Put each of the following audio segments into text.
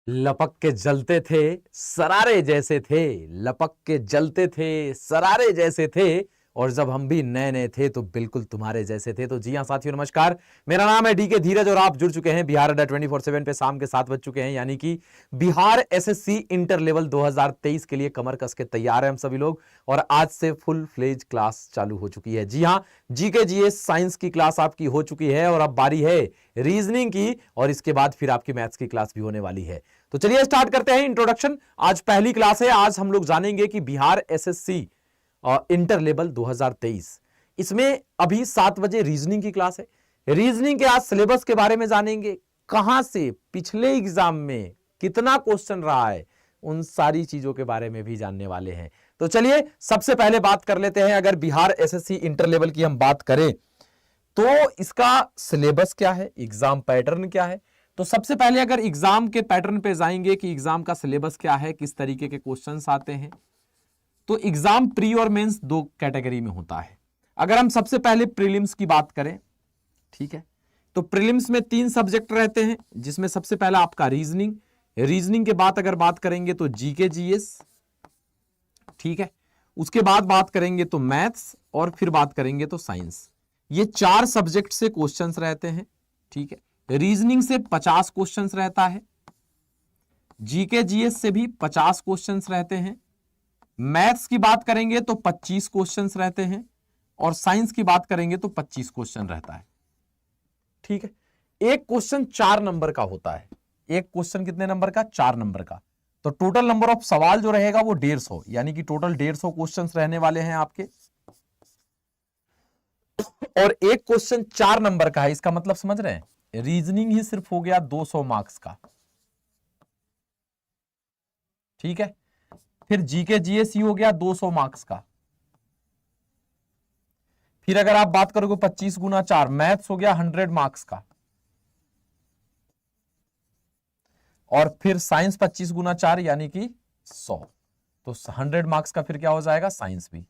लपक के जलते थे सरारे जैसे थे, लपक के जलते थे सरारे जैसे थे, और जब हम भी नए नए थे तो बिल्कुल तुम्हारे जैसे थे। तो जी हाँ साथियों, नमस्कार, मेरा नाम है डीके धीरज और आप जुड़ चुके हैं बिहार अड्डा 24/7 पे। शाम के 7 बज चुके हैं, यानी कि बिहार एसएससी इंटर लेवल 2023 के लिए कमर कस के तैयार हैं हम सभी लोग। और आज से फुल फ्लेज क्लास चालू हो चुकी है। जी हाँ, जीके जीएस साइंस की क्लास आपकी हो चुकी है और अब बारी है रीजनिंग की, और इसके बाद फिर आपकी मैथ्स की क्लास भी होने वाली है। तो चलिए स्टार्ट करते हैं इंट्रोडक्शन। आज पहली क्लास है। आज हम लोग जानेंगे कि बिहार एसएससी इंटर लेवल 2023, इसमें अभी 7 बजे रीजनिंग की क्लास है। रीजनिंग के आज सिलेबस के बारे में जानेंगे, कहां से पिछले एग्जाम में कितना क्वेश्चन रहा है, उन सारी चीजों के बारे में भी जानने वाले हैं। तो चलिए सबसे पहले बात कर लेते हैं, अगर बिहार एसएससी इंटर लेवल की हम बात करें तो इसका सिलेबस क्या है, एग्जाम पैटर्न क्या है। तो सबसे पहले अगर एग्जाम के पैटर्न पे जाएंगे कि एग्जाम का सिलेबस क्या है, किस तरीके के क्वेश्चंस आते हैं, तो एग्जाम प्री और मेंस दो कैटेगरी में होता है। अगर हम सबसे पहले प्रीलिम्स की बात करें, ठीक है, तो प्रीलिम्स में 3 सब्जेक्ट रहते हैं, जिसमें सबसे पहला आपका रीजनिंग, रीजनिंग के बाद अगर बात करेंगे तो जीके जीएस, ठीक है, उसके बाद बात करेंगे तो मैथ्स, और फिर बात करेंगे तो साइंस। ये 4 सब्जेक्ट से क्वेश्चंस रहते हैं, ठीक है। रीजनिंग से 50 क्वेश्चंस रहता है, जीके जीएस से भी 50 क्वेश्चंस रहते हैं, मैथ्स की बात करेंगे तो 25 क्वेश्चंस रहते हैं, और साइंस की बात करेंगे तो 25 क्वेश्चन रहता है, ठीक है। एक क्वेश्चन 4 नंबर का होता है। एक क्वेश्चन कितने नंबर का? 4 नंबर का। तो टोटल नंबर ऑफ सवाल जो रहेगा वो 150, यानी कि टोटल 150 क्वेश्चंस रहने वाले हैं आपके। और एक क्वेश्चन 4 नंबर का है, इसका मतलब समझ रहे हैं, रीजनिंग ही सिर्फ हो गया 200 मार्क्स का, ठीक है। फिर जीके जीएस ही हो गया 200 मार्क्स का। फिर अगर आप बात करोगे 25 गुना 4, मैथ्स हो गया 100 मार्क्स का। और फिर साइंस 25 गुना 4 यानी कि 100, तो 100 मार्क्स का फिर क्या हो जाएगा, साइंस भी।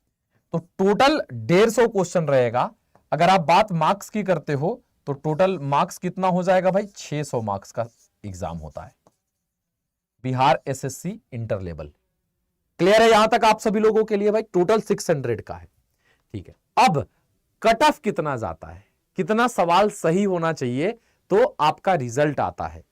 तो टोटल 150 क्वेश्चन रहेगा। अगर आप बात मार्क्स की करते हो तो टोटल मार्क्स कितना हो जाएगा भाई, 600 मार्क्स का एग्जाम होता है Bihar SSC inter level. Clear है यहां तक आप सभी लोगों के लिए? भाई टोटल 600 का है, ठीक है। अब कट ऑफ कितना जाता है, कितना सवाल सही होना चाहिए तो आपका रिजल्ट आता है।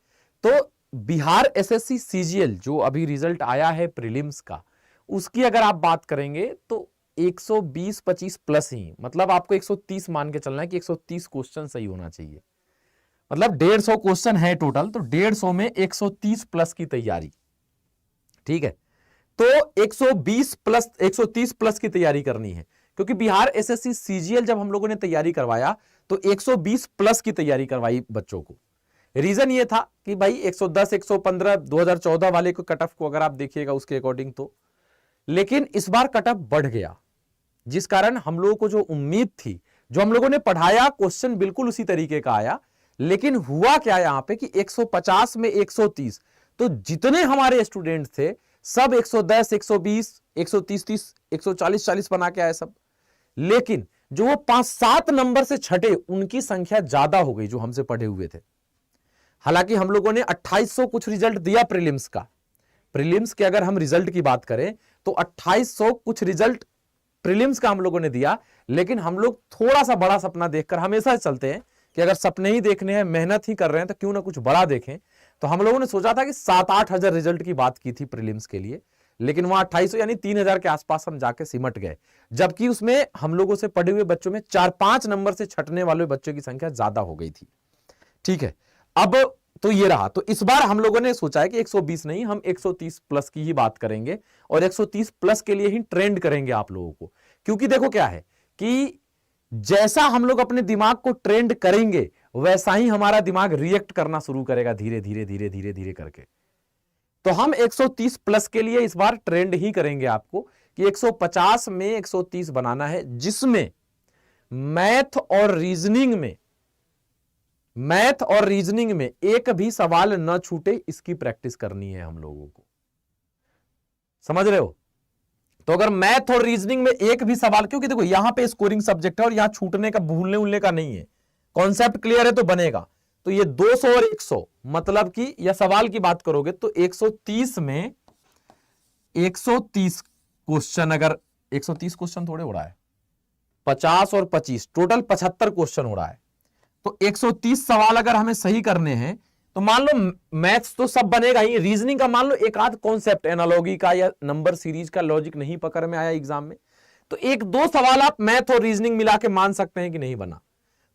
तो बिहार एसएससी सीजीएल जो अभी रिजल्ट आया है प्रीलिम्स का, उसकी अगर आप बात करेंगे तो 120-25 प्लस ही, मतलब आपको 130 मान के चलना है कि 130 क्वेश्चन सही होना चाहिए। मतलब 150 क्वेश्चन है टोटल, तो 150 में 130 प्लस की तैयारी, ठीक है। तो 120 प्लस 130 प्लस की तैयारी करनी है, क्योंकि बिहार एसएससी सीजीएल जब हम लोगों ने तैयारी करवाया तो 120 प्लस की तैयारी करवाई बच्चों को। रीजन ये था कि भाई 110 115 2014 वाले को कट ऑफ को अगर आप देखिएगा उसके अकॉर्डिंग तो, लेकिन इस बार कट ऑफ बढ़ गया, जिस कारण हम लोगों को जो उम्मीद थी, जो हम लोगों ने पढ़ाया, क्वेश्चन बिल्कुल उसी तरीके का आया। लेकिन हुआ क्या यहां पे कि 150 में 130, तो जितने हमारे स्टूडेंट थे सब 110 120 130 140 40 बना के आए सब। लेकिन जो वो 5-7 नंबर से छठे, उनकी संख्या ज्यादा हो गई जो हमसे पढ़े हुए थे। हालांकि हम लोगों ने 2800 कुछ रिजल्ट दिया प्रीलिम्स का। प्रीलिम्स के अगर हम रिजल्ट की बात करें तो 2800 कुछ रिजल्ट प्रीलिम्स का हम लोगों ने दिया। लेकिन हम लोग थोड़ा सा बड़ा सपना देखकर हमेशा चलते हैं कि अगर सपने ही देखने हैं, मेहनत ही कर रहे हैं, तो क्यों ना कुछ बड़ा देखें। तो हम लोगों ने सोचा था कि 7-8 हजार रिजल्ट की बात की थी प्रीलिम्स के लिए, लेकिन वहां 2800 यानी 3000 के आसपास हम जाके सिमट गए, जबकि उसमें हम लोगों से पढ़े हुए बच्चों में 4-5 नंबर से छटने वाले बच्चों की संख्या ज्यादा हो गई थी, ठीक है। अब तो ये रहा, तो इस बार हम लोगों ने सोचा है कि 120 नहीं, हम 130 प्लस की ही बात करेंगे, और 130 प्लस के लिए ही ट्रेंड करेंगे आप लोगों को। क्योंकि देखो क्या है कि जैसा हम लोग अपने दिमाग को ट्रेंड करेंगे, वैसा ही हमारा दिमाग रिएक्ट करना शुरू करेगा, धीरे धीरे धीरे धीरे धीरे करके। तो हम 130 प्लस के लिए इस बार ट्रेंड ही करेंगे आपको कि 150 में 130 बनाना है, जिसमें मैथ और रीजनिंग में एक भी सवाल न छूटे, इसकी प्रैक्टिस करनी है हम लोगों को। समझ रहे हो? तो अगर मैथ और रीजनिंग में एक भी सवाल, क्योंकि देखो यहां पे स्कोरिंग सब्जेक्ट है और यहां छूटने का, भूलने उलने का नहीं है, कॉन्सेप्ट क्लियर है तो बनेगा। तो ये 200 और 100 मतलब कि या सवाल की बात करोगे तो 130 में 130 क्वेश्चन, अगर 130 क्वेश्चन थोड़े हो रहा है, 50 और 25 टोटल 75 क्वेश्चन हो रहा है। तो 130 सवाल अगर हमें सही करने हैं तो मान लो मैथ्स तो सब बनेगा ही, रीजनिंग का मान लो एक आध कॉन्सेप्ट एनालॉजी का या नंबर सीरीज का लॉजिक नहीं पकड़ में आया एग्जाम में, तो एक दो सवाल आप मैथ और रीजनिंग मिला के मान सकते हैं कि नहीं बना।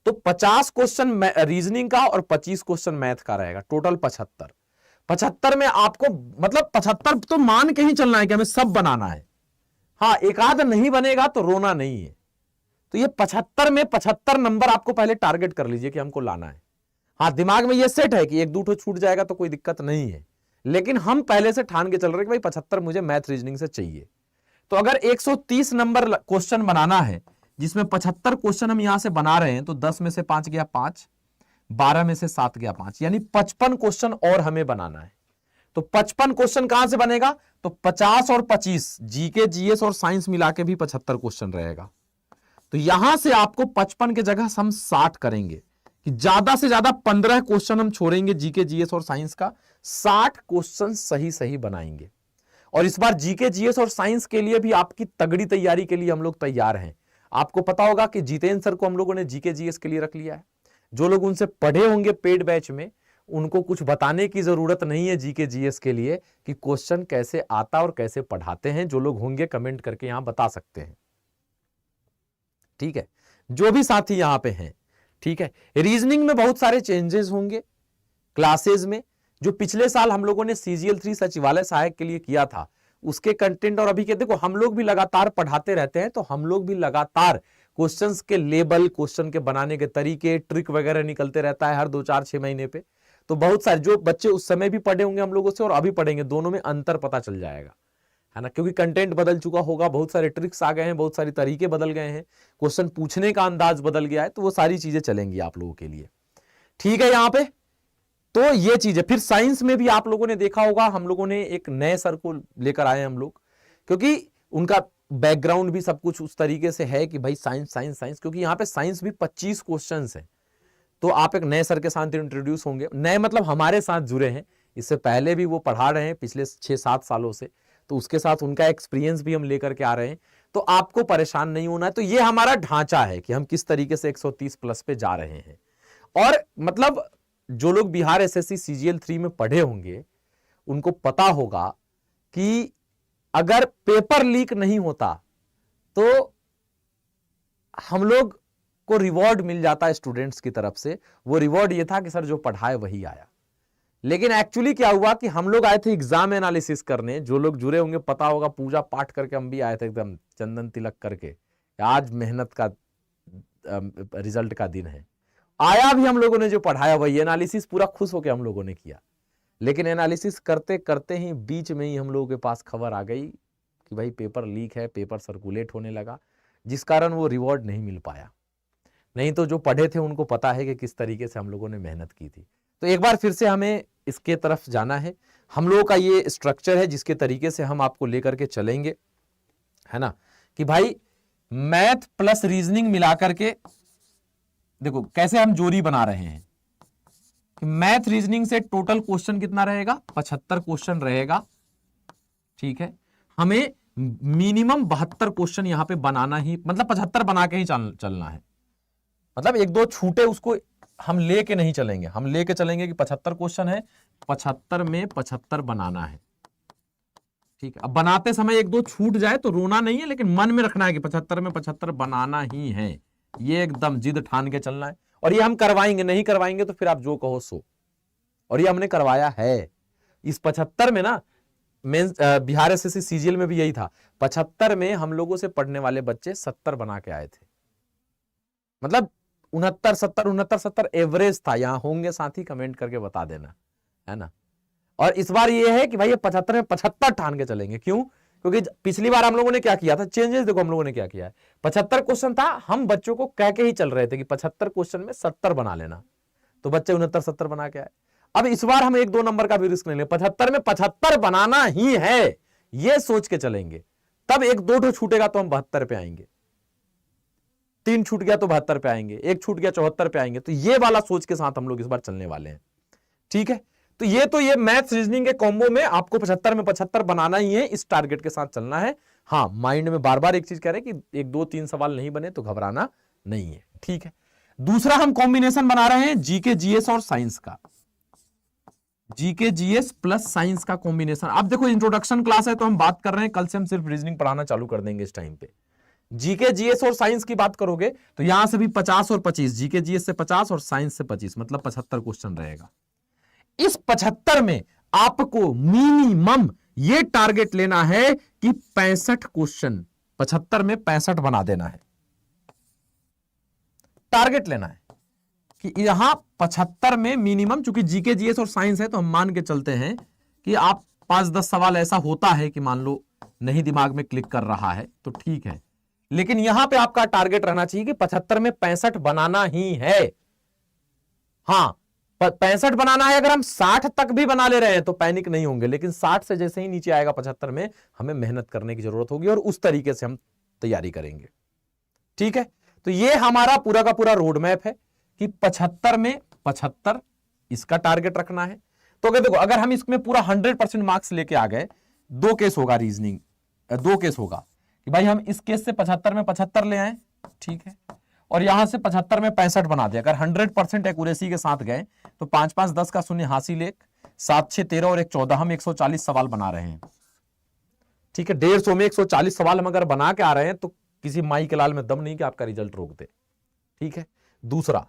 तो 50 क्वेश्चन रीजनिंग का और 25 क्वेश्चन मैथ का रहेगा, टोटल 75। 75 में आपको मतलब 75 तो मान के ही चलना है कि हमें सब बनाना है। हाँ, एक आध नहीं बनेगा तो रोना नहीं है। तो ये 75 में 75 नंबर आपको पहले टारगेट कर लीजिए कि हमको लाना है। हाँ, दिमाग में ये सेट है कि एक दो छूट जाएगा तो कोई दिक्कत नहीं है, लेकिन हम पहले से ठान के चल रहे हैं कि भाई 75 मुझे मैथ रीजनिंग से चाहिए। तो अगर 130 नंबर क्वेश्चन बनाना है जिसमें 75 क्वेश्चन हम यहां से बना रहे हैं, तो 10 में से 5 गया 5, 12 में से 7 गया 5, यानी 55 क्वेश्चन और हमें बनाना है। तो 55 क्वेश्चन कहां से बनेगा, तो 50 और 25 जीके जीएस और साइंस मिला के भी 75 क्वेश्चन रहेगा। तो यहां से आपको 55 की जगह हम 60 करेंगे कि ज्यादा से ज्यादा 15 क्वेश्चन हम छोड़ेंगे जीके जीएस और साइंस का, 60 क्वेश्चन सही सही बनाएंगे। और इस बार जीके जीएस और साइंस के लिए भी आपकी तगड़ी तैयारी के लिए हम लोग तैयार हैं। आपको पता होगा कि जितेंद्र सर को हम लोगों ने जीके जीएस के लिए रख लिया है। जो लोग उनसे पढ़े होंगे पेड बैच में, उनको कुछ बताने की जरूरत नहीं है जीके जीएस के लिए कि क्वेश्चन कैसे आता और कैसे पढ़ाते हैं। जो लोग होंगे कमेंट करके यहां बता सकते हैं, ठीक है, जो भी साथी यहां पे हैं, ठीक है। रीजनिंग में बहुत सारे चेंजेस होंगे क्लासेस में। जो पिछले साल हम लोगों ने सीजीएल 3 सचिवालय सहायक के लिए किया था, उसके कंटेंट और अभी के देखो, हम लोग भी लगातार पढ़ाते रहते हैं, तो हम लोग भी लगातार क्वेश्चंस के लेबल, क्वेश्चन के बनाने के तरीके, ट्रिक वगैरह निकलते रहता है हर 2, 4, 6 महीने पे। तो बहुत सारे जो बच्चे उस समय भी पढ़े होंगे हम लोगों से और अभी पढ़ेंगे, दोनों में अंतर पता चल जाएगा, है ना, क्योंकि कंटेंट बदल चुका होगा, बहुत सारे ट्रिक्स आ गए हैं, बहुत सारे तरीके बदल गए हैं, क्वेश्चन पूछने का अंदाज बदल गया है। तो वो सारी चीजें चलेंगी आप लोगों के लिए, ठीक है यहां पे। तो ये चीजें फिर साइंस में भी आप लोगों ने देखा होगा, हम लोगों ने एक नए सर को लेकर आए हम लोग, क्योंकि उनका बैकग्राउंड भी सब कुछ उस तरीके से है कि भाई साइंस साइंस साइंस, क्योंकि यहाँ पे साइंस भी 25 क्वेश्चन है। तो आप एक नए सर के साथ इंट्रोड्यूस होंगे, नए मतलब हमारे साथ जुड़े हैं, इससे पहले भी वो पढ़ा रहे हैं पिछले 6-7 सालों से, तो उसके साथ उनका एक्सपीरियंस भी हम लेकर के आ रहे हैं। तो आपको परेशान नहीं होना है। तो ये हमारा ढांचा है कि हम किस तरीके से 130 प्लस पे जा रहे हैं। और मतलब जो लोग बिहार एसएससी सीजीएल 3 में पढ़े होंगे उनको पता होगा कि अगर पेपर लीक नहीं होता तो हम लोग को रिवॉर्ड मिल जाता है स्टूडेंट्स की तरफ से। वो रिवॉर्ड ये था कि सर जो पढ़ाए वही आया। लेकिन एक्चुअली क्या हुआ कि हम लोग आए थे एग्जाम एनालिसिस करने, जो लोग जुड़े होंगे पता होगा, पूजा पाठ करके हम भी आए थे एकदम चंदन तिलक करके, आज मेहनत का रिजल्ट का दिन है। आया भी हम लोगों ने जो पढ़ाया वही, एनालिसिस पूरा खुश होकर हम लोगों ने किया। लेकिन एनालिसिस करते करते ही बीच में ही हम लोगों के पास खबर आ गई कि भाई पेपर लीक है, पेपर सर्कुलेट होने लगा, जिस कारण वो रिवॉर्ड नहीं मिल पाया। नहीं तो जो पढ़े थे उनको पता है कि किस तरीके से हम लोगों ने मेहनत की थी। तो एक बार फिर से हमें इसके तरफ जाना है। हम लोगों का ये स्ट्रक्चर है जिसके तरीके से हम आपको लेकर के चलेंगे, है ना, कि भाई मैथ प्लस रीजनिंग मिलाकर के देखो कैसे हम जोड़ी बना रहे हैं कि मैथ रीजनिंग से टोटल क्वेश्चन कितना रहेगा, 75 क्वेश्चन रहेगा, ठीक है। हमें मिनिमम 72 क्वेश्चन यहां पे बनाना ही, मतलब 75 बना के ही चलना है। मतलब एक दो छूटे उसको हम लेके नहीं चलेंगे, हम लेके चलेंगे कि 75 क्वेश्चन है, 75 में 75 बनाना है, ठीक है। अब बनाते समय एक दो छूट जाए तो रोना नहीं है, लेकिन मन में रखना है कि 75 में 75 बनाना ही है। ये एकदम जिद ठान के चलना है। और ये हम करवाएंगे, नहीं करवाएंगे तो फिर आप जो कहो सो। और ये हमने करवाया है। इस 75 में ना मेंस बिहार एसएससी सीजीएल में भी यही था, 75 में हम लोगों से पढ़ने वाले बच्चे 70 बना के आए थे। मतलब 69-70 एवरेज था। यहां होंगे साथी कमेंट करके बता देना, है ना। और इस बार ये है कि भाई ये 75 में 75 ठान के चलेंगे। क्यों? क्योंकि पिछली बार हम लोगों ने क्या किया था, चेंजेस देखो हम लोगों ने क्या किया है। 75 क्वेश्चन था, हम बच्चों को कह के ही चल रहे थे कि 75 क्वेश्चन में 70 बना लेना, तो बच्चे 69-70 बना के आए। अब इस बार हम 1-2 नंबर का भी रिस्क नहीं ले, 75 में 75 बनाना ही है, ये सोच के चलेंगे। तब 1-2 छूटेगा तो हम 72 पे आएंगे। 3 छूट गया तो 72 पे आएंगे, 1 छूट गया 74 पे आएंगे। तो ये वाला सोच के साथ हम लोग इस बार चलने वाले हैं, ठीक है। तो ये मैथ्स रीजनिंग के कॉम्बो में आपको 75 में 75 बनाना ही है, इस टारगेट के साथ चलना है। हाँ, माइंड में बार बार एक चीज कह रहे हैं कि 1 2 3 सवाल नहीं बने तो घबराना नहीं है, ठीक है। दूसरा हम कॉम्बिनेशन बना रहे हैं जीके जीएस और साइंस का, जीके जीएस प्लस साइंस का कॉम्बिनेशन। अब देखो इंट्रोडक्शन क्लास है तो हम बात कर रहे हैं, कल से हम सिर्फ रीजनिंग पढ़ाना चालू कर देंगे इस टाइम पे। जीके जीएस और साइंस की बात करोगे तो यहां से भी 50 और 25, जीके जीएस से 50 और साइंस से 25, मतलब 75 क्वेश्चन रहेगा। इस 75 में आपको मिनिमम ये टारगेट लेना है कि 65 क्वेश्चन, 75 में 65 बना देना है, टारगेट लेना है कि यहां 75 में मिनिमम, चूंकि जीके जीएस और साइंस है तो हम मान के चलते हैं कि आप 5-10 सवाल ऐसा होता है कि मान लो नहीं दिमाग में क्लिक कर रहा है तो ठीक है, लेकिन यहां पे आपका टारगेट रहना चाहिए कि 75 में 65 बनाना ही है। हां, 65 बनाना है। अगर हम 60 तक भी बना ले रहे हैं तो पैनिक नहीं होंगे, लेकिन 60 से जैसे ही नीचे आएगा 75 में हमें मेहनत करने की जरूरत होगी और उस तरीके से हम तैयारी करेंगे, ठीक है। तो ये हमारा पूरा का पूरा रोड मैप है कि 75 में 75 इसका टारगेट रखना है। तो अगर देखो, अगर हम इसमें पूरा 100% मार्क्स लेके आ गए, 2 केस होगा रीजनिंग, 2 केस होगा कि भाई हम इस केस से 75 में 75 ले आए, ठीक है, और यहां से 75 में 65 बना दिया। अगर 100% एक्यूरेसी के साथ गए तो 5 5 10 का शून्य हासिल 1, 7 6 13 और 1 14, हम 140 सवाल बना रहे हैं, ठीक है। 150 में 140 सवाल हम अगर बना के आ रहे हैं तो किसी माई के लाल में दम नहीं कि आपका रिजल्ट रोक दे, ठीक है। दूसरा,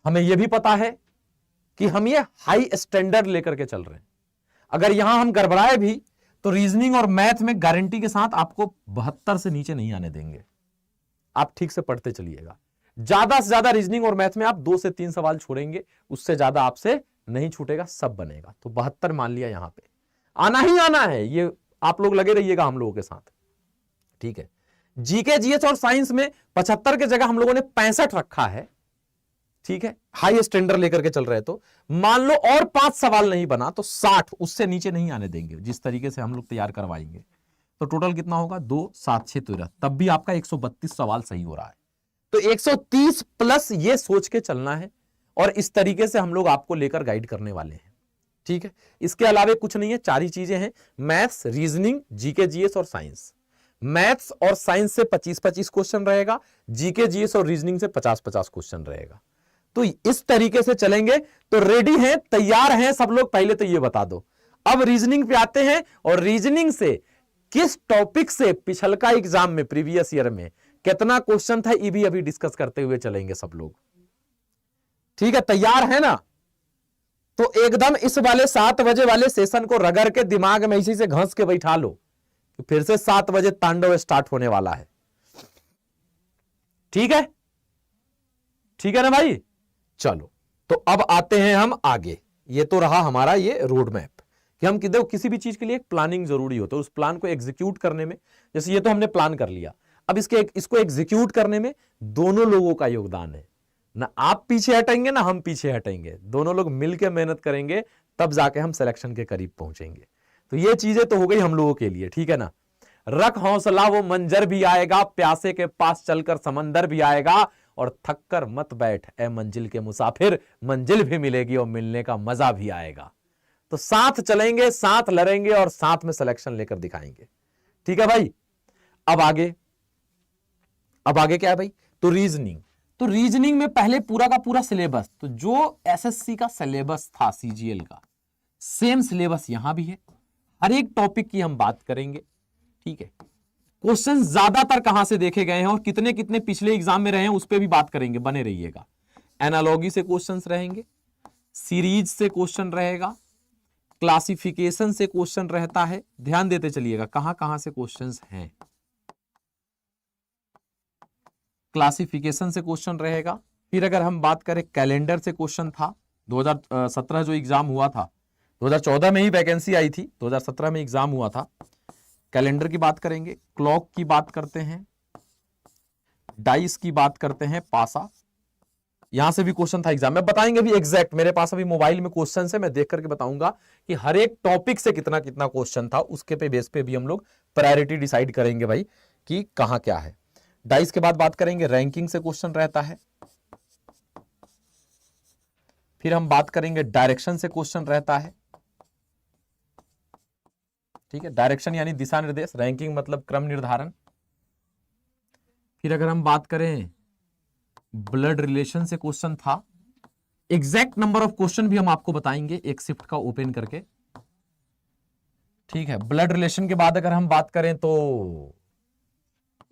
हमें यह भी पता है कि हम ये हाई स्टैंडर्ड लेकर के चल रहे हैं। अगर यहां हम गड़बड़ाए भी तो रीजनिंग और मैथ में गारंटी के साथ आपको 72 से नीचे नहीं आने देंगे। आप ठीक से पढ़ते चलिएगा। ज्यादा से ज्यादा रीजनिंग और मैथ में आप 2 से 3 सवाल छोड़ेंगे, उससे ज्यादा आपसे नहीं छूटेगा, सब बनेगा। तो 72 मान लिया, यहां पे आना ही आना है, ये आप लोग लगे रहिएगा हम लोगों के साथ, ठीक है। जीके जीएस और साइंस में 75 की जगह हम लोगों ने 65 रखा है, ठीक है। हाई स्टैंडर्ड लेकर के चल रहे तो मान लो और 5 सवाल नहीं बना तो 60, उससे नीचे नहीं आने देंगे जिस तरीके से हम लोग तैयार करवाएंगे। तो टोटल कितना होगा, 2 7 6 13, तब भी आपका 132 सवाल सही हो रहा है। तो 130 प्लस ये सोच के चलना है और इस तरीके से हम लोग आपको लेकर गाइड करने वाले हैं, ठीक है। इसके अलावा कुछ नहीं है, 4 ही चीजें हैं, मैथ्स, रीजनिंग, जीके जीएस और साइंस। मैथ्स और साइंस से 25-25 क्वेश्चन रहेगा, जीके जीएस और रीजनिंग से 50-50 क्वेश्चन रहेगा। तो इस तरीके से चलेंगे। तो रेडी हैं, तैयार हैं सब लोग, पहले तो ये बता दो। अब रीजनिंग पे आते हैं, और रीजनिंग से किस टॉपिक से पिछलका एग्जाम में, प्रीवियस ईयर में कितना क्वेश्चन था, ये भी अभी डिस्कस करते हुए चलेंगे सब लोग, ठीक है। तैयार है ना? तो एकदम इस वाले 7 बजे वाले सेशन को रगड़ के दिमाग में इसी से घस के बैठा लो, फिर से 7 बजे तांडव स्टार्ट होने वाला है, ठीक है, ठीक है ना भाई। चलो, तो अब आते हैं हम आगे। ये तो रहा हमारा ये रोड मैप कि हम देखो किसी भी चीज के लिए एक प्लानिंग जरूरी होता है, उस प्लान को एग्जीक्यूट करने में, जैसे ये तो हमने प्लान कर लिया, अब इसको एग्जीक्यूट करने में दोनों लोगों का योगदान है। ना आप पीछे हटेंगे ना हम पीछे हटेंगे, दोनों लोग मिलकर मेहनत करेंगे, तब जाके हम सिलेक्शन के करीब पहुंचेंगे। तो ये चीजें तो हो गई हम लोगों के लिए, ठीक है ना। रख हौसला, वो मंजर भी आएगा, प्यासे के पास चलकर समंदर भी आएगा, और थक कर मत बैठ ए मंजिल के मुसाफिर, मंजिल भी मिलेगी और मिलने का मजा भी आएगा। तो साथ चलेंगे, साथ लड़ेंगे और साथ में सिलेक्शन लेकर दिखाएंगे, ठीक है भाई। अब आगे क्या है भाई? तो रीजनिंग में पहले पूरा का पूरा सिलेबस, तो जो एसएससी का सिलेबस था सीजीएल का, सेम सिलेबस यहां भी है। हर एक टॉपिक की हम बात करेंगे, ठीक है। क्वेश्चन ज्यादातर कहां से देखे गए हैं और कितने कितने पिछले एग्जाम में रहे हैं उस पर भी बात करेंगे, बने रहिएगा। एनालॉगी से क्वेश्चंस रहेंगे, सीरीज से क्वेश्चन रहेगा, क्लासिफिकेशन से क्वेश्चन रहता है, ध्यान देते चलिएगा कहां कहां से क्वेश्चंस हैं। क्लासिफिकेशन से क्वेश्चन रहेगा, फिर अगर हम बात करें कैलेंडर से क्वेश्चन था, 2017 जो एग्जाम हुआ था, 2014 में ही वैकेंसी आई थी, 2017 में एग्जाम हुआ था। कैलेंडर की बात करेंगे, क्लॉक की बात करते हैं, डाइस की बात करते हैं, पासा, यहां से भी क्वेश्चन था एग्जाम में, बताएंगे भी एग्जैक्ट। मेरे पास अभी मोबाइल में क्वेश्चन है, मैं देख करके बताऊंगा कि हर एक टॉपिक से कितना कितना क्वेश्चन था, उसके पे बेस पे भी हम लोग प्रायोरिटी डिसाइड करेंगे भाई कि कहां क्या है। डाइस के बाद बात करेंगे रैंकिंग से क्वेश्चन रहता है। फिर हम बात करेंगे डायरेक्शन से क्वेश्चन रहता है। ठीक है, डायरेक्शन यानी दिशा निर्देश, रैंकिंग मतलब क्रम निर्धारण। फिर अगर हम बात करें ब्लड रिलेशन से क्वेश्चन था। एग्जैक्ट नंबर ऑफ क्वेश्चन भी हम आपको बताएंगे एक शिफ्ट का ओपन करके। ठीक है, ब्लड रिलेशन के बाद अगर हम बात करें तो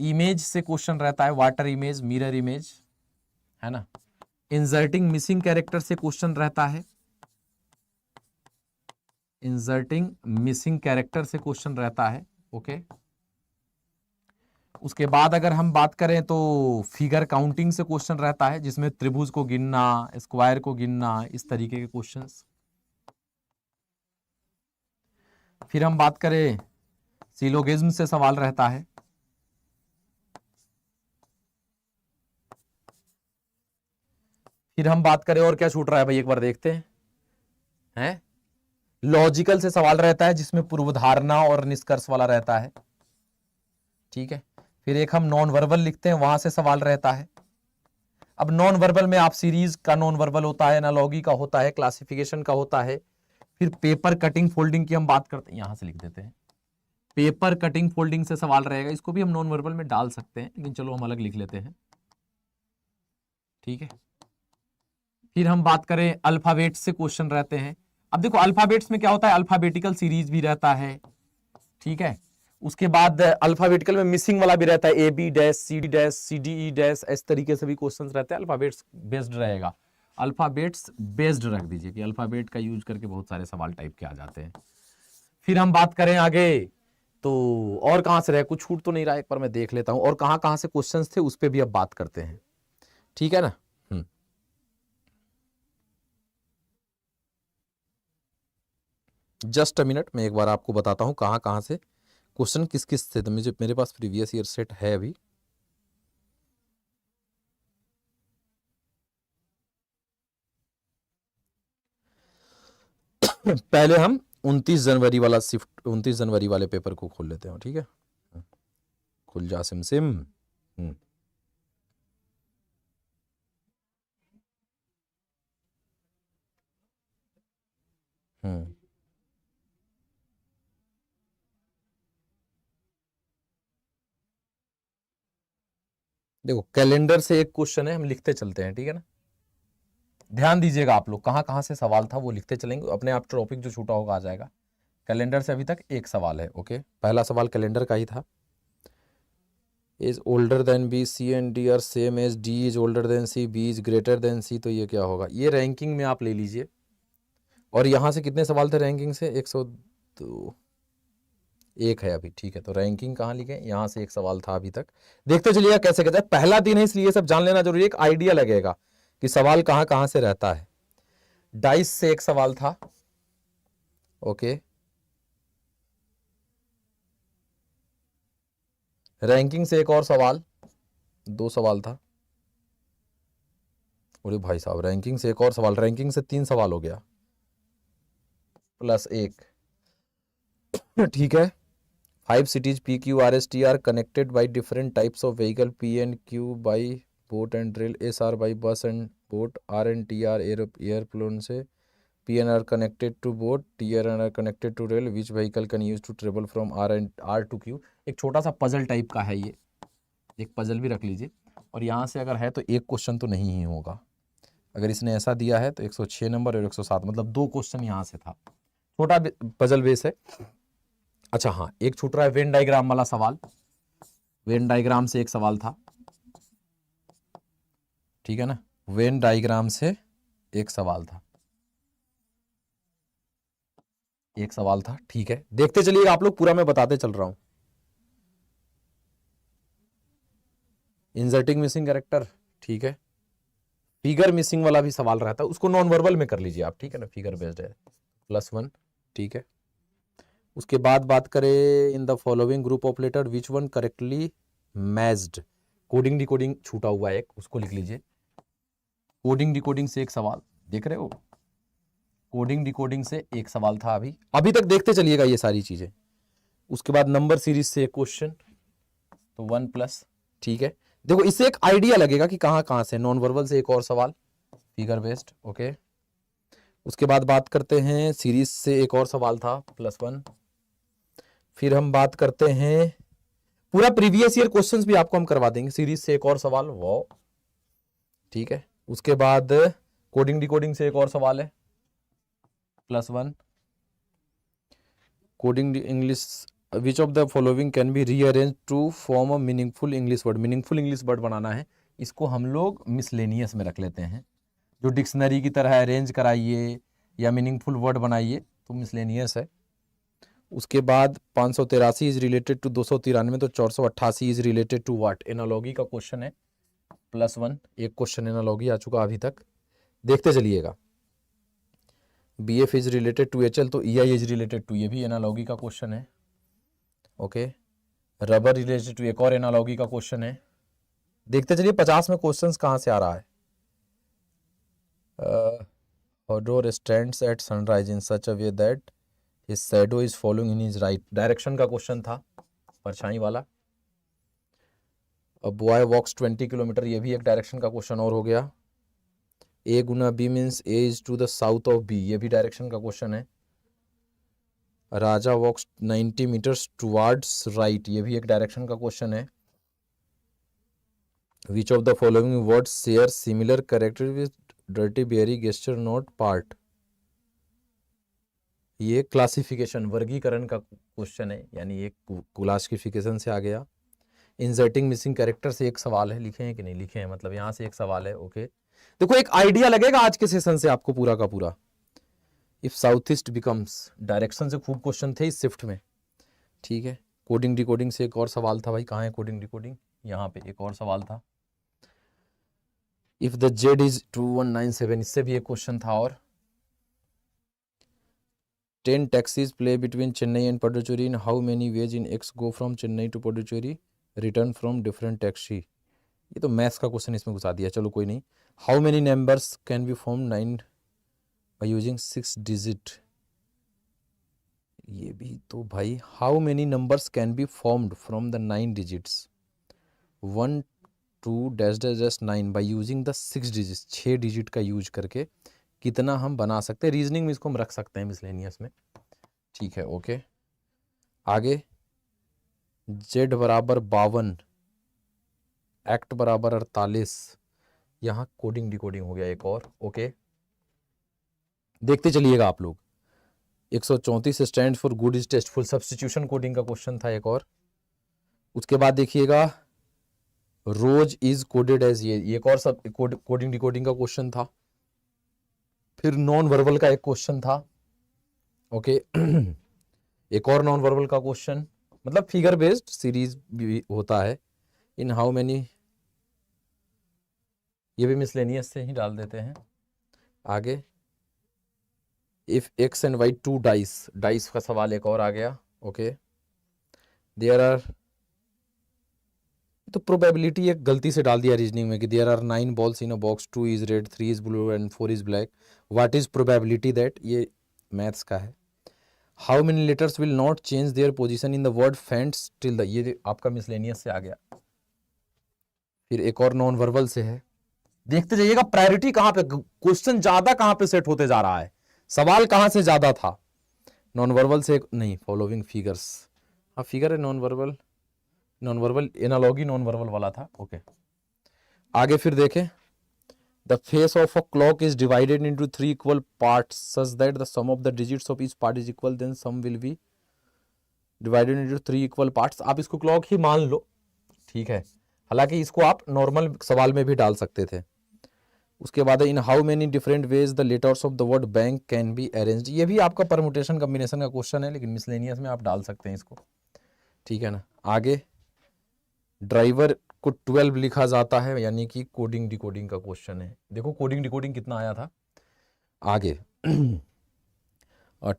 इमेज से क्वेश्चन रहता है, वाटर इमेज, मिरर इमेज, है ना। इंसर्टिंग मिसिंग कैरेक्टर से क्वेश्चन रहता है, इंसर्टिंग मिसिंग कैरेक्टर से क्वेश्चन रहता है। ओके, उसके बाद अगर हम बात करें तो फिगर काउंटिंग से क्वेश्चन रहता है, जिसमें त्रिभुज को गिनना, स्क्वायर को गिनना, इस तरीके के क्वेश्चंस। फिर हम बात करें सिलोगिज्म से सवाल रहता है। फिर हम बात करें और क्या छूट रहा है भाई, एक बार देखते हैं। लॉजिकल से सवाल रहता है, जिसमें पूर्वधारणा और निष्कर्ष वाला रहता है। ठीक है, फिर एक हम नॉन वर्बल लिखते हैं, वहां से सवाल रहता है। अब नॉन वर्बल में आप सीरीज का नॉन वर्बल होता है, एनालॉगी का होता है, क्लासिफिकेशन का होता है। फिर पेपर कटिंग फोल्डिंग की हम बात करते हैं, यहां से लिख देते हैं। पेपर कटिंग फोल्डिंग से सवाल रहेगा, इसको भी हम नॉन वर्बल में डाल सकते हैं, लेकिन चलो हम अलग लिख लेते हैं। ठीक है, फिर हम बात करें अल्फाबेट से क्वेश्चन रहते हैं। अब देखो अल्फाबेट्स में क्या होता है, अल्फाबेटिकल सीरीज भी रहता है। ठीक है, उसके बाद अल्फाबेटिकल में मिसिंग वाला भी रहता है, A B dash, C D dash, C D E dash, इस तरीके से भी क्वेश्चन रहते हैं। अल्फाबेट्स बेस्ड रहेगा, अल्फाबेट्स बेस्ड रख दीजिए कि अल्फाबेट का यूज करके बहुत सारे सवाल टाइप के आ जाते हैं। फिर हम बात करें आगे तो और कहां से रहे, कुछ छूट तो नहीं रहा, एक बार मैं देख लेता हूं और कहां कहां से क्वेश्चंस थे, उस पर भी अब बात करते हैं। ठीक है ना। जस्ट अ मिनट, मैं एक बार आपको बताता हूं कहां कहां से क्वेश्चन किस किस से। तो मुझे, मेरे पास प्रीवियस ईयर सेट है अभी। पहले हम 29 जनवरी वाला शिफ्ट, 29 जनवरी वाले पेपर को खोल लेते हैं। ठीक है, खुल जा सिम सिम। देखो कैलेंडर से एक क्वेश्चन है, हम लिखते चलते हैं। ठीक है ना, ध्यान दीजिएगा आप लोग, कहां कहां से सवाल था वो लिखते चलेंगे, अपने आप टॉपिक जो छूटा होगा आ जाएगा। कैलेंडर से अभी तक एक सवाल है। ओके, पहला सवाल कैलेंडर का ही था। Is older than B, C and D are same age, D is older than C, B is greater than C. तो ये क्या होगा, ये रैंकिंग में आप ले लीजिए। और यहां से कितने सवाल थे रैंकिंग से, 102, एक है अभी। ठीक है, तो रैंकिंग कहाँ लिखे, यहां से एक सवाल था अभी तक। देखते चलिएगा कैसे कहते हैं, पहला दिन है इसलिए सब जान लेना जरूरी है, एक आइडिया लगेगा कि सवाल कहां कहां से रहता है। डाइस से एक सवाल था। ओके, रैंकिंग से एक और सवाल, दो सवाल था। अरे भाई साहब, रैंकिंग से एक और सवाल, रैंकिंग से 3 सवाल हो गया प्लस एक। ठीक है, 5 cities P Q R S T are connected by different types of vehicle, P and Q by boat and rail, S R by bus and boat, R and T are airplane से, P and R connected to boat, T and R connected to rail, which vehicle can use to travel from R and R to Q। एक छोटा सा puzzle type का है ये, एक puzzle भी रख लीजिए। और यहाँ से अगर है तो एक क्वेश्चन तो नहीं ही होगा, अगर इसने ऐसा दिया है तो 106 नंबर और 107, मतलब 2 क्वेश्चन यहाँ से था, छोटा पजल बेस है। अच्छा हाँ, एक छूट रहा है वेन डायग्राम वाला सवाल, वेन डायग्राम से एक सवाल था। ठीक है ना, वेन डायग्राम से एक सवाल था, एक सवाल था। ठीक है, देखते चलिएगा आप लोग, पूरा मैं बताते चल रहा हूं। इंसर्टिंग मिसिंग कैरेक्टर, ठीक है। फिगर मिसिंग वाला भी सवाल रहता है, उसको नॉन वर्बल में कर लीजिए आप। ठीक है ना, फिगर बेस्ड है, +1। ठीक है, उसके बाद बात करें in the following group of letter which one correctly matched. Coding decoding छूटा हुआ है एक, उसको लिख लीजिए। कोडिंग डिकोडिंग से एक सवाल, देख रहे हो, कोडिंग डिकोडिंग से एक सवाल था अभी अभी तक, देखते चलिएगा ये सारी चीजें। उसके बाद नंबर सीरीज से एक क्वेश्चन, तो 1+, ठीक है, देखो इससे एक आइडिया लगेगा कि कहाँ कहाँ से। नॉन वर्बल से एक और सवाल फिगर बेस्ड, ओके। उसके बाद बात करते हैं सीरीज से, एक और सवाल था +1। फिर हम बात करते हैं पूरा प्रीवियस ईयर क्वेश्चंस भी आपको हम करवा देंगे, सीरीज से एक और सवाल, वो ठीक है। उसके बाद कोडिंग डिकोडिंग से एक और सवाल है +1। Coding English, which of the following can be rearrange to form a meaningful English word. Meaningful English word बनाना है, इसको हम लोग मिसलेनियस में रख लेते हैं। जो डिक्शनरी की तरह अरेंज कराइए या मीनिंगफुल वर्ड बनाइए तो मिसलेनियस है। उसके बाद 583 इज रिलेटेड टू 293, तो 488 is related to what. Analogy का क्वेश्चन है +1, एक क्वेश्चन एनालॉगी आ चुका अभी तक, देखते चलिएगा। BF is related to HL, तो EI इज रिलेटेड टू, ये भी एनालॉगी का क्वेश्चन है, ओके। रबर रिलेटेड टू, एक और एनालॉगी का क्वेश्चन है। देखते चलिए 50 में क्वेश्चंस कहाँ से आ रहा है। Hodor stands at sunrise in such a way that his shadow is following in his right, direction का क्वेश्चन था, परछाई वाला। अब बॉय वॉक्स 20 किलोमीटर, ये भी एक डायरेक्शन का क्वेश्चन और हो गया। A गुना B means A is to the south of B, ये भी डायरेक्शन का क्वेश्चन है। Raja walks 90 meters towards right, ये भी एक डायरेक्शन का क्वेश्चन है। Which of the following words share similar character with dirty berry gesture not part, ये क्लासिफिकेशन वर्गीकरण का क्वेश्चन है, यानी एक क्लासिफिकेशन से आ गया। इंसर्टिंग मिसिंग कैरेक्टर से एक सवाल है, लिखे हैं कि नहीं लिखे हैं, मतलब यहाँ से एक सवाल है, ओके। देखो एक आइडिया लगेगा आज के सेशन से आपको पूरा का पूरा। If south east becomes, direction से खूब क्वेश्चन थे इस शिफ्ट में, ठीक है। कोडिंग डिकोडिंग से एक और सवाल था भाई, कहाँ है कोडिंग डिकोडिंग, यहाँ पे एक और सवाल था। इफ द जेड इज 2197, इससे भी एक क्वेश्चन था। और 10 taxis play between Chennai and Puducherry, in how many ways in X go from Chennai to Puducherry, return from different taxi। ये तो मैथ्स का क्वेश्चन इसमें घुसा दिया, चलो कोई नहीं। How many numbers can be form 9 by using 6 digit, ये भी तो भाई, how many numbers can be formed from the 9 digits 1 2 dash dash dash 9 by using the 6 digits, 6 digit का यूज करके कितना हम बना सकते हैं। रीजनिंग में इसको हम रख सकते हैं मिसलेनियस में, ठीक है, ओके। आगे जेड बराबर 52, एक्ट बराबर 48, यहाँ कोडिंग डिकोडिंग हो गया एक और, ओके। देखते चलिएगा आप लोग। 134 stand for good is tasteful, substitution coding का क्वेश्चन था एक और। उसके बाद देखिएगा रोज इज कोडेड एज, ये एक और सब कोडिंग डिकोडिंग का क्वेश्चन था। फिर नॉन वर्बल का एक क्वेश्चन था, ओके। एक और नॉन वर्बल का क्वेश्चन, मतलब फिगर बेस्ड सीरीज भी होता है। इन हाउ मेनी, ये भी मिसलेनियस से ही डाल देते हैं। आगे if X and Y 2 dice, dice का सवाल एक और आ गया, ओके। देयर आर, तो प्रोबेबिलिटी एक गलती से डाल दिया रीजनिंग में कि there are 9 balls in a box, 2 is red, 3 is blue and 4 is black, what is probability that, ये मैथ्स का है। How many letters will not change their position in the word fents till the, ये आपका miscellaneous से आ गया। फिर एक और नॉन वर्बल से है, देखते जाइएगा प्रायोरिटी कहां पे, क्वेश्चन ज्यादा कहां पे सेट होते जा रहा है, सवाल कहां से ज्यादा था। नॉन वर्बल से नहीं, फॉलोइंग फिगर्स, हाँ फिगर है non verbal, non verbal analogy non verbal वाला था, ओके। आगे फिर देखें, the face of a clock is divided into 3 equal parts such that the sum of the digits of each part is equal, then sum will be divided into 3 equal parts. आप इसको clock ही मान लो, ठीक है, हालांकि इसको आप normal सवाल में भी डाल सकते थे। उसके बाद in how many different ways the letters of the word bank can be arranged, ये भी आपका परमुटेशन कॉम्बिनेशन का क्वेश्चन है, लेकिन मिसलेनियस में आप डाल सकते हैं इसको, ठीक है ना। आगे ड्राइवर को 12 लिखा जाता है, यानी कि कोडिंग डिकोडिंग का क्वेश्चन है। देखो कोडिंग डिकोडिंग कितना आया था आगे। और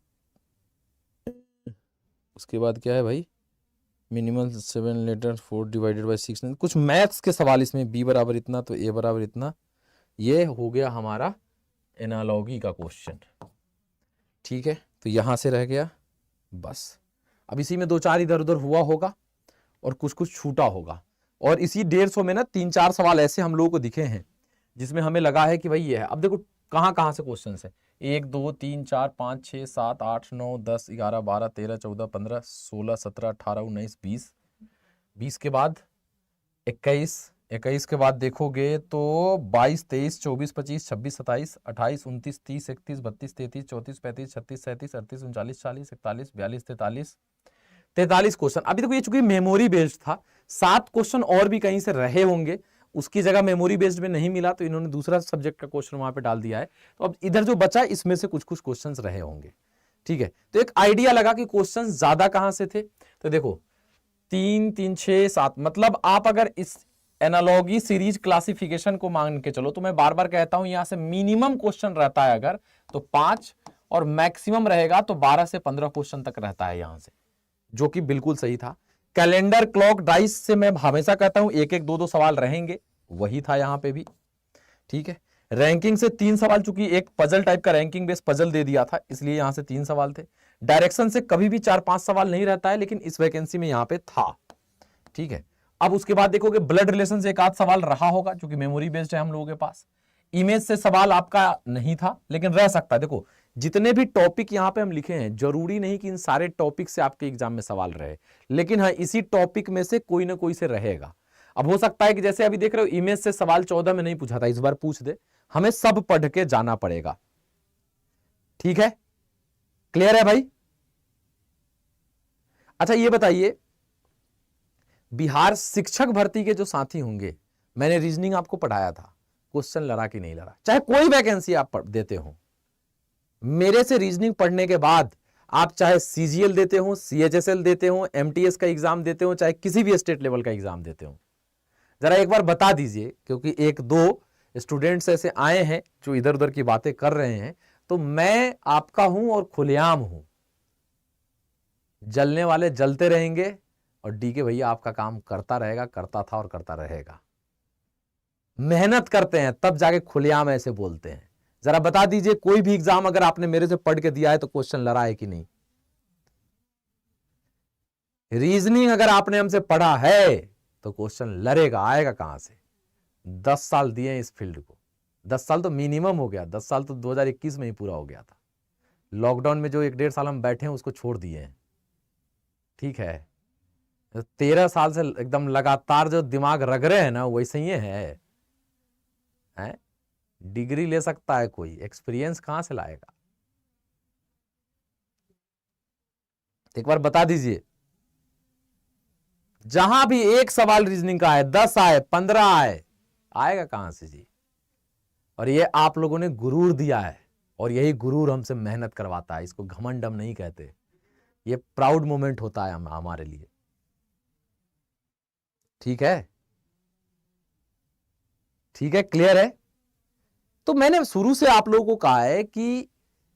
उसके बाद क्या है भाई, मिनिमम 7 लेटर 4 डिवाइडेड बाई 6, कुछ मैथ्स के सवाल इसमें, बी बराबर इतना तो ए बराबर इतना, ये हो गया हमारा एनालॉगी का क्वेश्चन, ठीक है। तो यहां से रह गया बस। अब इसी में 2-4 इधर उधर हुआ होगा और कुछ कुछ छूटा होगा, और इसी 150 में ना 3-4 सवाल ऐसे हम लोगों को दिखे हैं जिसमें हमें लगा है कि भाई ये है। अब देखो कहां कहां से क्वेश्चन है, 1 2 3 4 5 6 7 8 9 10 11 12 13 14 15 16 17 18 19 20, 20 के बाद 21, 21 के बाद देखोगे तो 22 23 24 25 26 27 28 29 30 31 32 33 34 35 36 37 38 39 40 41 42 43 43 क्वेश्चन। अभी देखो ये चूंकि मेमोरी बेस्ड था, 7 क्वेश्चन और भी कहीं से रहे होंगे, उसकी जगह मेमोरी बेस्ड में नहीं मिला तो इन्होंने दूसरा सब्जेक्ट का क्वेश्चन वहां पे डाल दिया है। तो अब इधर जो बचा इसमें से कुछ कुछ क्वेश्चंस रहे होंगे, ठीक है। तो एक आइडिया लगा कि क्वेश्चंस ज्यादा कहां से थे। तो देखो 3 3 6 7, मतलब आप अगर इस एनालॉगी सीरीज क्लासिफिकेशन को मान के चलो तो मैं बार बार कहता हूं यहां से मिनिमम क्वेश्चन रहता है अगर तो 5 और मैक्सिमम रहेगा तो 12 से 15 क्वेश्चन तक रहता है यहां से, जो कि बिल्कुल सही था। कैलेंडर क्लॉक डाइस से मैं हमेशा कहता हूं एक एक दो दो सवाल रहेंगे, वही था यहां पे भी, ठीक है। रैंकिंग से 3 सवाल, चूंकि एक पजल टाइप का रैंकिंग बेस पजल दे दिया था इसलिए यहां से 3 सवाल थे। डायरेक्शन से कभी भी 4-5 सवाल नहीं रहता है, लेकिन इस वैकेंसी में यहां पे था, ठीक है। अब उसके बाद देखोगे ब्लड रिलेशन से एक आध सवाल रहा होगा, क्योंकि मेमोरी बेस्ड है हम लोगों के पास। इमेज से सवाल आपका नहीं था लेकिन रह सकता है। देखो जितने भी टॉपिक यहां पे हम लिखे हैं जरूरी नहीं कि इन सारे टॉपिक से आपके एग्जाम में सवाल रहे, लेकिन हाँ इसी टॉपिक में से कोई ना कोई से रहेगा। अब हो सकता है कि जैसे अभी देख रहे हो इमेज से सवाल 14 में नहीं पूछा था, इस बार पूछ दे, हमें सब पढ़ के जाना पड़ेगा, ठीक है। क्लियर है भाई? अच्छा ये बताइए, बिहार शिक्षक भर्ती के जो साथी होंगे, मैंने रीजनिंग आपको पढ़ाया था, क्वेश्चन लड़ा कि नहीं लड़ा? चाहे कोई वैकेंसी आप देते हो, मेरे से रीजनिंग पढ़ने के बाद आप चाहे सीजीएल देते हो, सीएचएसएल देते हो, एमटीएस का एग्जाम देते हो, चाहे किसी भी स्टेट लेवल का एग्जाम देते हो, जरा एक बार बता दीजिए, क्योंकि एक दो स्टूडेंट्स ऐसे आए हैं जो इधर उधर की बातें कर रहे हैं, तो मैं आपका हूं और खुलेआम हूं। जलने वाले जलते रहेंगे और डीके भैया आपका काम करता रहेगा, करता था और करता रहेगा। मेहनत करते हैं तब जाके खुलेआम ऐसे बोलते हैं। जरा बता दीजिए कोई भी एग्जाम अगर आपने मेरे से पढ़ के दिया है तो क्वेश्चन लड़ा है कि नहीं? रीजनिंग अगर आपने हमसे पढ़ा है तो क्वेश्चन लड़ेगा, आएगा कहां से? 10 साल दिए इस फील्ड को, 10 साल तो मिनिमम हो गया, 10 साल तो 2021 में ही पूरा हो गया था। लॉकडाउन में जो 1-1.5 साल हम बैठे हैं उसको छोड़ दिए हैं, ठीक है। 13 साल से एकदम लगातार जो दिमाग रग रहे हैं ना वैसे ही है। डिग्री ले सकता है कोई, एक्सपीरियंस कहां से लाएगा? एक बार बता दीजिए, जहां भी एक सवाल रीजनिंग का है, 10 आए 15 आए, आएगा कहां से जी? और ये आप लोगों ने गुरूर दिया है, और यही गुरूर हमसे मेहनत करवाता है। इसको घमंड हम नहीं कहते, ये प्राउड मोमेंट होता है हमारे लिए, ठीक है। ठीक है, क्लियर है? तो मैंने शुरू से आप लोगों को कहा है कि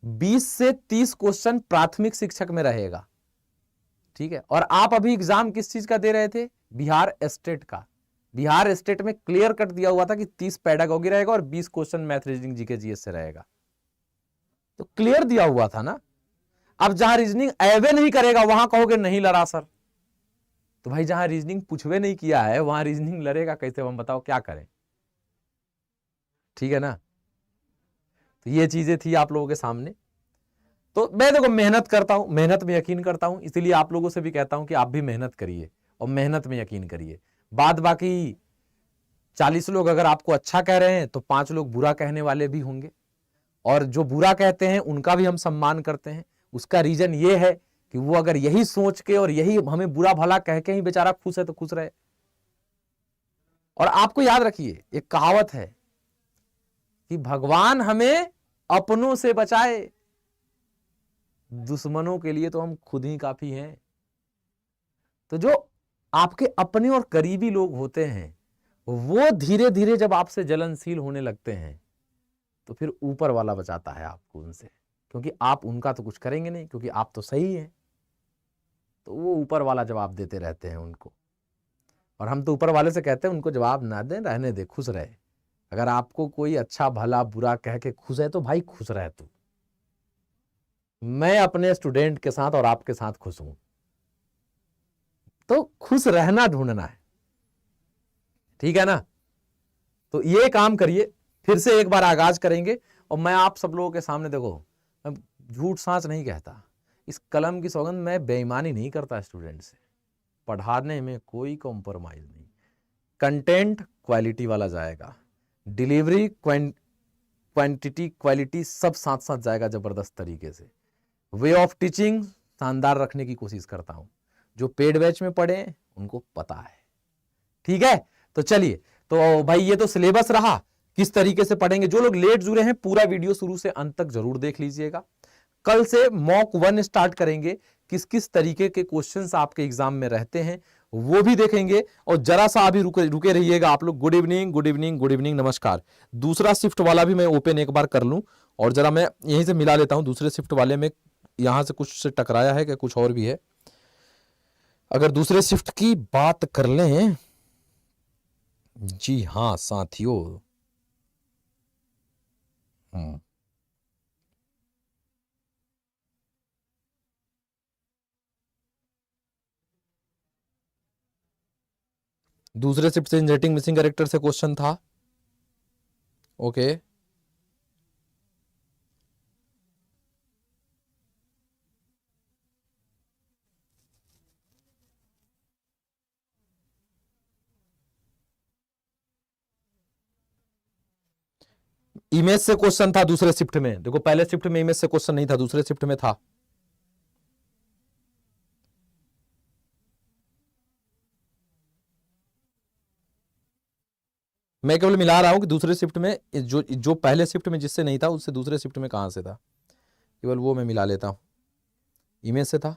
20 से 30 क्वेश्चन प्राथमिक शिक्षक में रहेगा, ठीक है। और आप अभी एग्जाम किस चीज का दे रहे थे? बिहार स्टेट का। बिहार स्टेट में क्लियर कट दिया हुआ था कि 30 पेडागोगी रहेगा और 20 question math, reasoning, GK, GS से रहेगा, तो क्लियर दिया हुआ था ना। अब जहां रीजनिंग एवे नहीं करेगा वहां कहोगे नहीं लड़ा सर, तो भाई जहां रीजनिंग पूछवे नहीं किया है वहां रीजनिंग लड़ेगा कैसे? हम बताओ क्या करें, ठीक है ना। तो ये चीजें थी आप लोगों के सामने। तो मैं देखो मेहनत करता हूं, मेहनत में यकीन करता हूं, इसलिए आप लोगों से भी कहता हूं कि आप भी मेहनत करिए और मेहनत में यकीन करिए। बाद बाकी 40 लोग अगर आपको अच्छा कह रहे हैं तो 5 लोग बुरा कहने वाले भी होंगे, और जो बुरा कहते हैं उनका भी हम सम्मान करते हैं। उसका रीजन ये है कि वो अगर यही सोच के और यही हमें बुरा भला कह के ही बेचारा खुश है तो खुश रहे। और आपको याद रखिए एक कहावत है कि भगवान हमें अपनों से बचाए, दुश्मनों के लिए तो हम खुद ही काफी हैं। तो जो आपके अपने और करीबी लोग होते हैं वो धीरे धीरे जब आपसे जलनशील होने लगते हैं तो फिर ऊपर वाला बचाता है आपको उनसे, क्योंकि आप उनका तो कुछ करेंगे नहीं, क्योंकि आप तो सही हैं। तो वो ऊपर वाला जवाब देते रहते हैं उनको, और हम तो ऊपर वाले से कहते हैं उनको जवाब ना दें, रहने दे, खुश रहे। अगर आपको कोई अच्छा भला बुरा कह के खुश है तो भाई खुश रहे तू। मैं अपने स्टूडेंट के साथ और आपके साथ खुश हूं, तो खुश रहना ढूंढना है, ठीक है ना। तो ये काम करिए, फिर से एक बार आगाज करेंगे। और मैं आप सब लोगों के सामने देखो, मैं झूठ सांच नहीं कहता, इस कलम की सौगंध, मैं बेईमानी नहीं करता स्टूडेंट से, पढ़ाने में कोई कॉम्प्रोमाइज नहीं। कंटेंट क्वालिटी वाला जाएगा, डिलीवरी क्वांटिटी क्वालिटी सब साथ साथ जाएगा जबरदस्त तरीके से। वे ऑफ टीचिंग शानदार रखने की कोशिश करता हूं, जो पेड बैच में पढ़े उनको पता है। ठीक है, तो चलिए, तो भाई ये तो सिलेबस रहा, किस तरीके से पढ़ेंगे। जो लोग लेट जुड़े हैं, पूरा वीडियो शुरू से अंत तक जरूर देख लीजिएगा। कल से मॉक 1 स्टार्ट करेंगे, किस किस तरीके के क्वेश्चंस आपके एग्जाम में रहते हैं वो भी देखेंगे। और जरा सा अभी रुके रहिएगा आप लोग। Good evening, good evening, good evening, नमस्कार। दूसरा शिफ्ट वाला भी मैं ओपन एक बार कर लूं, और जरा मैं यहीं से मिला लेता हूं। दूसरे शिफ्ट वाले में यहां से कुछ से टकराया है, क्या कुछ और भी है? अगर दूसरे शिफ्ट की बात कर लें, जी हां साथियों, दूसरे शिफ्ट से इंजर्टिंग मिसिंग कैरेक्टर से क्वेश्चन था। ओके, इमेज से क्वेश्चन था दूसरे शिफ्ट में। देखो पहले शिफ्ट में इमेज से क्वेश्चन नहीं था, दूसरे शिफ्ट में था। मैं केवल मिला रहा हूं कि दूसरे शिफ्ट में जो पहले शिफ्ट में जिससे नहीं था, उससे दूसरे शिफ्ट में कहां से था, केवल वो मैं मिला लेता हूं। इमेज से था।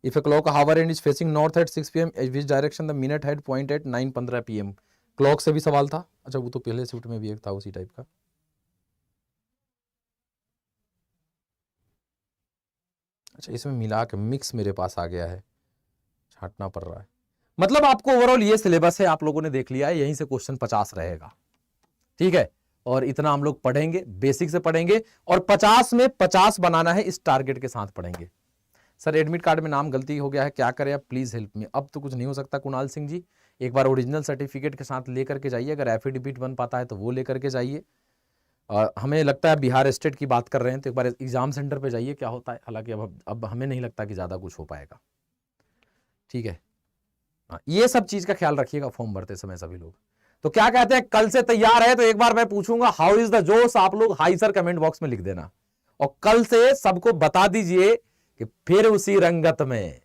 If a clock hour hand is facing north at 6 PM, which direction the minute head point at 9:15 PM। Clock से भी सवाल था। अच्छा, वो तो पहले शिफ्ट में भी एक था उसी टाइप का। अच्छा, इसमें मिला के मिक्स मेरे पास आ गया है, छांटना पड़ रहा है। मतलब आपको ओवरऑल ये सिलेबस है, आप लोगों ने देख लिया है, यहीं से क्वेश्चन 50 रहेगा। ठीक है, और इतना हम लोग पढ़ेंगे, बेसिक से पढ़ेंगे, और 50 में 50 बनाना है, इस टारगेट के साथ पढ़ेंगे। सर एडमिट कार्ड में नाम गलती हो गया है, क्या करें अब, प्लीज हेल्प मी। अब तो कुछ नहीं हो सकता कुणाल सिंह जी, एक बार ओरिजिनल सर्टिफिकेट के साथ लेकर के जाइए, अगर एफिडेविट बन पाता है तो वो लेकर के जाइए। हमें लगता है बिहार स्टेट की बात कर रहे हैं, तो एक बार एग्जाम सेंटर पे जाइए क्या होता है। हालांकि अब हमें नहीं लगता कि ज़्यादा कुछ हो पाएगा। ठीक है, हाँ, ये सब चीज़ का ख्याल रखिएगा फॉर्म भरते समय सभी लोग। तो क्या कहते हैं, कल से तैयार है? तो एक बार मैं पूछूंगा हाउ इज द जोश, आप लोग हाई सर कमेंट बॉक्स में लिख देना। और कल से सबको बता दीजिए कि फिर उसी रंगत में,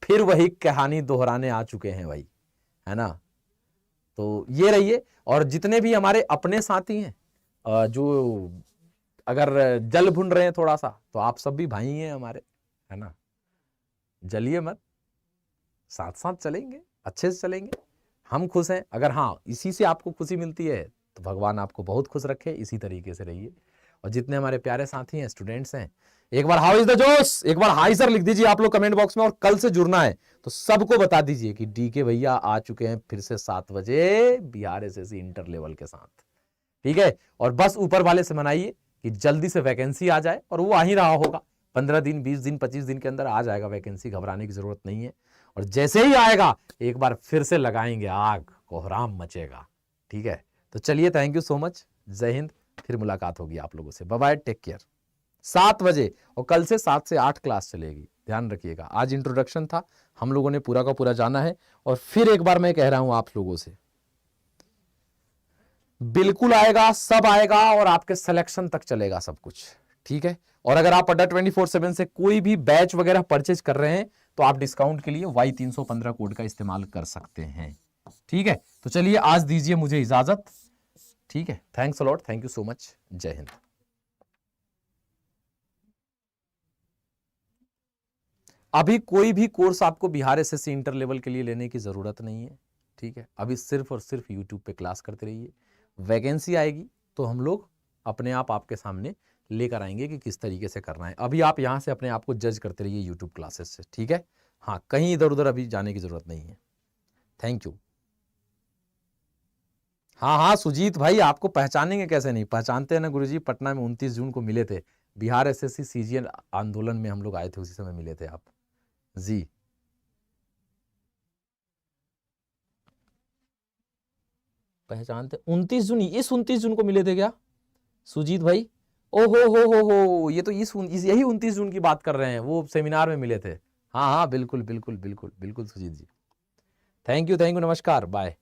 फिर वही कहानी दोहराने आ चुके हैं भाई, है ना। तो ये रहिए। और जितने भी हमारे अपने साथी हैं, जो अगर जल भुन रहे हैं थोड़ा सा, तो आप सब भी भाई हैं हमारे, है ना। जलिए मत, साथ साथ चलेंगे, अच्छे से चलेंगे, हम खुश हैं। अगर हाँ इसी से आपको खुशी मिलती है तो भगवान आपको बहुत खुश रखे, इसी तरीके से रहिए। और जितने हमारे प्यारे साथी हैं, स्टूडेंट्स हैं, एक बार हाउ इज द जोश, एक बार हाई सर लिख दीजिए आप लोग कमेंट बॉक्स में। और कल से जुड़ना है तो सबको बता दीजिए कि डीके भैया आ चुके हैं फिर से 7 बजे बिहार एसएससी इंटर लेवल के साथ। ठीक है, और बस ऊपर वाले से मनाइए कि जल्दी से वैकेंसी आ जाए, और वो आ ही रहा होगा, 15 दिन 20 दिन 25 दिन के अंदर आ जाएगा वैकेंसी, घबराने की जरूरत नहीं है। और जैसे ही आएगा एक बार फिर से लगाएंगे आग, कोहराम मचेगा। ठीक है, तो चलिए, थैंक यू सो मच, जय हिंद। फिर मुलाकात होगी आप लोगों से, बाय बाय, टेक केयर। 7 बजे, और कल से 7 से 8 क्लास चलेगी, ध्यान रखिएगा। आज इंट्रोडक्शन था, हम लोगों ने पूरा का पूरा जाना है। और फिर एक बार मैं कह रहा हूं आप लोगों से, बिल्कुल आएगा, सब आएगा, और आपके सिलेक्शन तक चलेगा सब कुछ। ठीक है, और अगर आप अड्डा 24/7 से कोई भी बैच वगैरह परचेज कर रहे हैं तो आप डिस्काउंट के लिए Y315 कोड का इस्तेमाल कर सकते हैं। ठीक है, तो चलिए आज दीजिए मुझे इजाजत। ठीक है, thanks a lot, thank you so much, जय हिंद। अभी कोई भी कोर्स आपको बिहार एसएससी इंटर लेवल के लिए लेने की जरूरत नहीं है। ठीक है, अभी सिर्फ और सिर्फ यूट्यूब पे क्लास करते रहिए। वैकेंसी आएगी तो हम लोग अपने आप आपके सामने लेकर आएंगे कि किस तरीके से करना है। अभी आप यहां से अपने आप को जज करते रहिए यूट्यूब क्लासेस से। ठीक है, हाँ, कहीं इधर उधर अभी जाने की जरूरत नहीं है। Thank you. हाँ हाँ सुजीत भाई, आपको पहचानेंगे कैसे नहीं, पहचानते हैं ना गुरुजी, पटना में 29 जून को मिले थे, बिहार एसएससी सीजीएल आंदोलन में हम लोग आए थे, उसी समय मिले थे आप जी। पहचानते 29 जून, इस 29 जून को मिले थे क्या सुजीत भाई? ओ हो, ये तो यही 29 जून की बात कर रहे हैं, वो सेमिनार में मिले थे। हाँ हाँ बिल्कुल बिल्कुल बिल्कुल बिल्कुल सुजीत जी, थैंक यू नमस्कार, बाय।